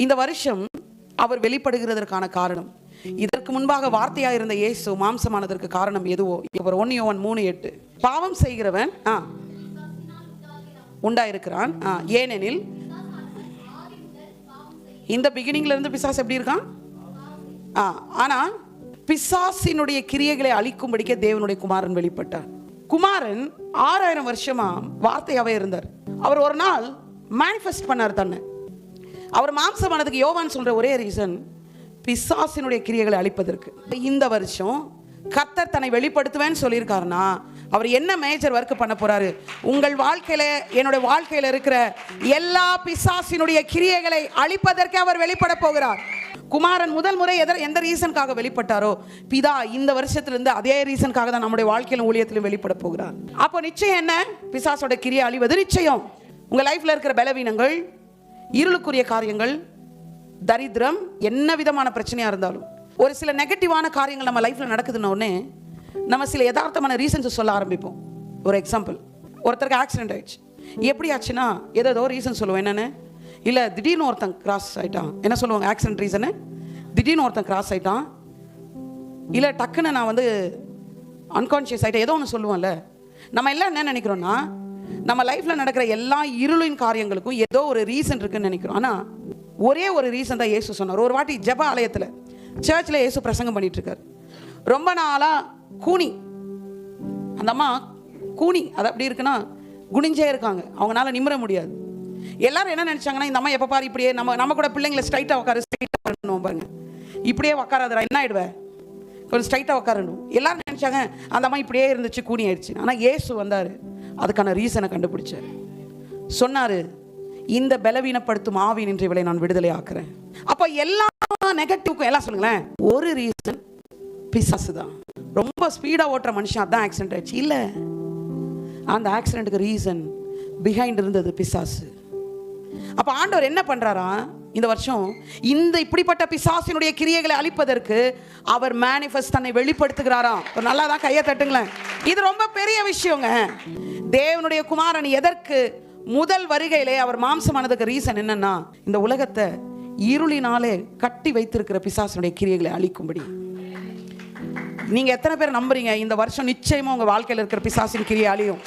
இந்த வருஷம் அவர் வெளிப்படுகிறதற்கான காரணம், இதற்கு முன்பாக வார்த்தையாக இருந்த இயேசு மாம்சமானதற்கு காரணம் எதுவோ, இவர் 1 யோவான் 3:8, பாவம் செய்கிறவன் உண்டாயிருக்கிறான், ஏனெனில் இந்த பிகினிங்ல இருந்து பிசாசு எப்படி இருக்கான்? ஆனா பிசாசினுடைய கிரியைகளை அழிக்கும்படிக்க தேவனுடைய குமாரன் வெளிப்பட்டார். குமாரன் 6000 வருஷமா வார்த்தையாவே இருந்தார். அவர் ஒரு நாள் மேனிஃபெஸ்ட் பண்ணார் தன்னை. அவர் மாம்சமானதுக்கு யோவான் சொல்ற ஒரே ரீசன் பிசாசினுடைய கிரியைகளை அழிப்பதற்கு. இந்த வருஷம் கர்த்தர் தன்னை வெளிப்படுத்துவேன்னு சொல்லியிருக்காருன்னா அவர் என்ன மேஜர் ஒர்க் பண்ண போறாரு? உங்கள் வாழ்க்கையில, என்னுடைய வாழ்க்கையில இருக்கிற எல்லா பிசாசினுடைய கிரியைகளை அழிப்பதற்கு அவர் வெளிப்பட போகிறார். குமாரன் முதல் முறை எந்த ரீசனுக்காக வெளிப்பட்டாரோ, பிதா இந்த வருஷத்திலிருந்து அதே ரீசனுக்காக தான் நம்முடைய வாழ்க்கையிலும் ஊழியத்திலும் வெளிப்பட போகிறார். அப்போ நிச்சயம் என்ன? பிசாசோட கிரியை அழிவது நிச்சயம். உங்க லைஃப்ல இருக்கிற பலவீனங்கள், இருளுக்குரிய காரியங்கள், தரித்திரம், என்ன விதமான பிரச்சனையா இருந்தாலும், ஒரு சில நெகட்டிவான காரியங்கள் நம்ம லைஃப்ல நடக்குதுன்னு உடனே நம்ம சில யதார்த்தமான ரீசன்ஸ் சொல்ல ஆரம்பிப்போம். ஒரு எக்ஸாம்பிள், ஒருத்தருக்கு ஆக்சிடென்ட் ஆயிடுச்சு. எப்படி ஆச்சுன்னா ஏதோ ரீசன் சொல்லுவோம். என்னன்னு? இல்லை திடீர்னு ஒருத்தன் கிராஸ் ஆகிட்டான். என்ன சொல்லுவாங்க ஆக்சிடென்ட் ரீசனு? திடீர்னு ஒருத்தன் கிராஸ் ஆகிட்டான், இல்லை டக்குன்னு நான் அன்கான்ஷியஸ் ஆகிட்டேன், ஏதோ ஒன்று சொல்லுவோம்ல. நம்ம எல்லாம் என்ன நினைக்கிறோன்னா, நம்ம லைஃப்பில் நடக்கிற எல்லா இருளின் காரியங்களுக்கும் ஏதோ ஒரு ரீசன் இருக்குன்னு நினைக்கிறோம். ஆனால் ஒரே ஒரு ரீசன் தான் இயேசு சொன்னார். ஒரு வாட்டி ஜெப ஆலயத்தில், சர்ச்சில் இயேசு பிரசங்கம் பண்ணிட்டு இருக்கார். ரொம்ப நாளாக கூனி, அந்த அம்மா கூனி, அது அப்படி இருக்குன்னா குனிஞ்சே இருக்காங்க, அவங்களால நிமிர முடியாது. எல்லாரும் என்ன நினைச்சாங்கன்னா, இந்த அம்மா எப்போ பாரு இப்படியே நம்ம கூட பிள்ளைங்களை ஸ்ட்ரைட்டாக உட்காரு, ஸ்ட்ரைட்டாக வரணும் பாருங்க, இப்படியே உட்காராதரா, என்ன ஆயிடுவேன், கொஞ்சம் ஸ்ட்ரைட்டாக உட்காரணும். எல்லாரும் நினைச்சாங்க அந்த அம்மா இப்படியே இருந்துச்சு, கூனி ஆயிடுச்சு. ஆனால் இயேசு வந்தார், அதுக்கான ரீசனை கண்டுபிடிச்சார். சொன்னார், இந்த பலவீனப்படுத்தும் ஆவியின் இவளை நான் விடுதலை ஆக்குறேன். அப்போ எல்லா நெகட்டிவ்க்கும் எல்லாம் சொல்லுங்களேன், ஒரு ரீசன் பிசாசு தான். ரொம்ப ஸ்பீடாக ஓட்டுற மனுஷன் அதான் ஆக்சிடென்ட் ஆயிடுச்சு. இல்லை, அந்த ஆக்சிடென்ட்டுக்கு ரீசன் பிஹைண்ட் இருந்தது பிசாசு. அப்போ ஆண்டவர் என்ன பண்றாரா, இந்த வருஷம் இந்த இப்படிப்பட்ட பிசாசினுடைய கிரியைகளை அழிப்பதற்கு அவர் மேனிஃபெஸ்ட் தன்னை வெளிப்படுத்துகிறாராம். நல்லா தான் கையை தட்டுங்களேன். இது ரொம்ப பெரிய விஷயங்க. தேவனுடைய குமாரன் எதற்கு முதல் வருகையிலே அவர் மாம்சமானதுக்கு ரீசன் என்னன்னா, இந்த உலகத்தை இருளினாலே கட்டி வைத்திருக்கிற பிசாசினுடைய கிரியைகளை அழிக்கும்படி. நீங்க எத்தனை பேர் நம்புறீங்க இந்த வருஷம் நிச்சயமா உங்க வாழ்க்கையில் இருக்கிற பிசாசின் கிரியை அழியும்?